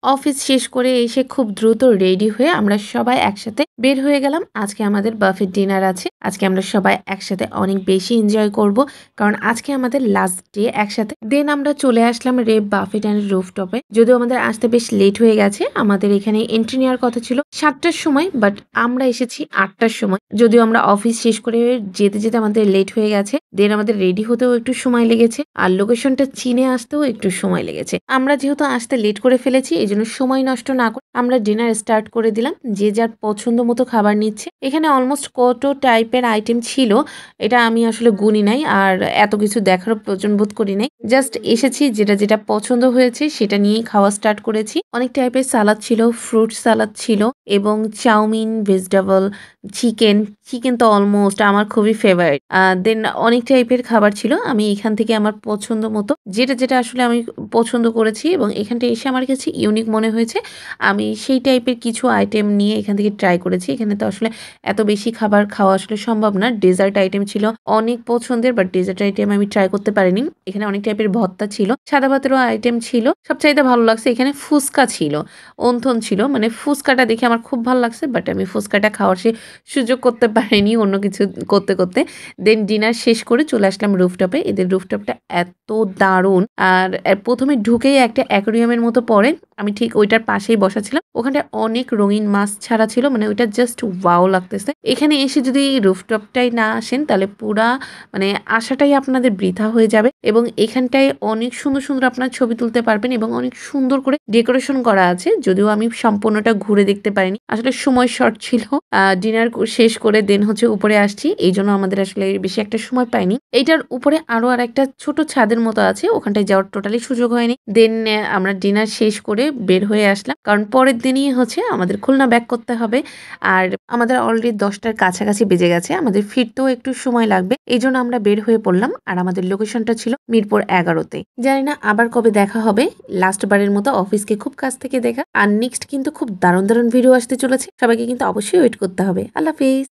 Office শেষ করে এসে খুব দ্রুত রেডি হয়ে আমরা সবাই একসাথে বের হয়ে গেলাম। আজকে আমাদের বাফেট ডিনার আছে। আজকে আমরা সবাই একসাথে অনেক বেশি এনজয় করব। কারণ আজকে আমাদের লাস্ট ডে একসাথে। দেন আমরা চলে আসলাম রেব বাফেট অ্যান্ড রুফটপে। যদিও আমাদের আসতে বেশ লেট হয়ে গেছে। আমাদের এখানে এন্ট্রি নেওয়ার কথা ছিল ৭টার সময়, বাট আমরা এসেছি ৮টার সময়। যদিও আমরা অফিস শেষ করে যেতে, যেতে আমাদের লেট হয়ে গেছে। দেন আমাদের রেডি হতেও একটু সময় লেগেছে। আর লোকেশনটা চিনে আসতেও একটু সময় লেগেছে। আমরা যেহেতু আসতে লেট করে ফেলেছি, এজন্য সময় নষ্ট না করে আমরা ডিনার স্টার্ট করে দিলাম। যে যার পছন্দ মতো খাবার নিচ্ছে। এখানে অলমোস্ট কত টাইপের আইটেম ছিল এটা আমি আসলে গুনি নাই, আর এত কিছু দেখারও প্রয়োজন বোধ করি নাই। জাস্ট এসেছি, যেটা যেটা পছন্দ হয়েছে সেটা নিয়েই খাওয়া স্টার্ট করেছি। অনেক টাইপের সালাদ ছিল, ফ্রুট সালাদ ছিল এবং চাউমিন, ভেজিটেবল, চিকেন। চিকেন তো অলমোস্ট আমার খুবই ফেভারিট। দেন অনেক টাইপের খাবার ছিল। আমি এখান থেকে আমার পছন্দ মতো যেটা যেটা আসলে আমি পছন্দ করেছি এবং এখানটা এসে আমার কাছে ইউনিক মনে হয়েছে, আমি সেই টাইপের কিছু আইটেম নিয়ে এখান থেকে ট্রাই করেছি। এখানে তো আসলে এত বেশি খাবার খাওয়া আসলে সম্ভব না। ডেজার্ট আইটেম ছিল অনেক পছন্দের, বাট ডেজার্ট আইটেম আমি ট্রাই করতে পারিনি। এখানে অনেক টাইপের ভর্তা ছিল, সাদা ভাতেরও আইটেম ছিল। সবচাইতে ভালো লাগছে এখানে ফুচকা ছিল, অন্থন ছিল। মানে ফুচকাটা দেখে আমার খুব ভালো লাগছে, বাট আমি ফুচকাটা খাওয়ার সুযোগ করতে পারিনি অন্য কিছু করতে করতে। দেন ডিনার শেষ করে চলে আসলাম রুফটপে। এদের রুফটপটা এত দারুণ। আর প্রথমে ঢুকেই একটা অ্যাকোরিয়ামের মতো পড়ে, আমি ঠিক ওইটার পাশেই বসা ছিলাম। ওখানটায় অনেক রঙিন মাছ ছাড়া ছিল, মানে ওইটা জাস্ট ওয়াও লাগতেছে। এখানে এসে যদি রুফটপটাই না আসেন তাহলে পুরা মানে আশাটাই আপনাদের বৃথা হয়ে যাবে। এবং এখানটায় অনেক সুন্দর সুন্দর আপনার ছবি তুলতে পারবেন এবং অনেক সুন্দর করে ডেকোরেশন করা আছে। যদিও আমি সম্পূর্ণটা ঘুরে দেখতে পারিনি, আসলে সময় শর্ট ছিল। ডিনার শেষ করে দেন হচ্ছে উপরে আসছি, এই জন্য আমাদের আসলে বেশি একটা সময় পাইনি। এইটার উপরে আরো আর একটা ছোট ছাদের মতো আছে, ওখানটায় যাওয়ার টোটালি সুযোগ হয়নি। দেন আমরা ডিনার শেষ করে বের হয়ে আসলাম, কারণ পরের দিনই হচ্ছে আমাদের খুলনা ব্যাক করতে হবে। আর আমাদের অলরেডি 10টার কাছাকাছি বেজে গেছে, আমাদের ফিরতেও একটু সময় লাগবে। এই জন্য আমরা বের হয়ে পড়লাম। আর আমাদের লোকেশনটা ছিল মিরপুর 11-তে। জানি না আবার কবে দেখা হবে। লাস্ট বারের মতো অফিসকে খুব কাছ থেকে দেখা। আর নেক্সট কিন্তু খুব দারুণ দারুণ ভিডিও আসতে চলেছে, সবাইকে কিন্তু অবশ্যই ওয়েট করতে হবে। আল্লাহ হাফিজ।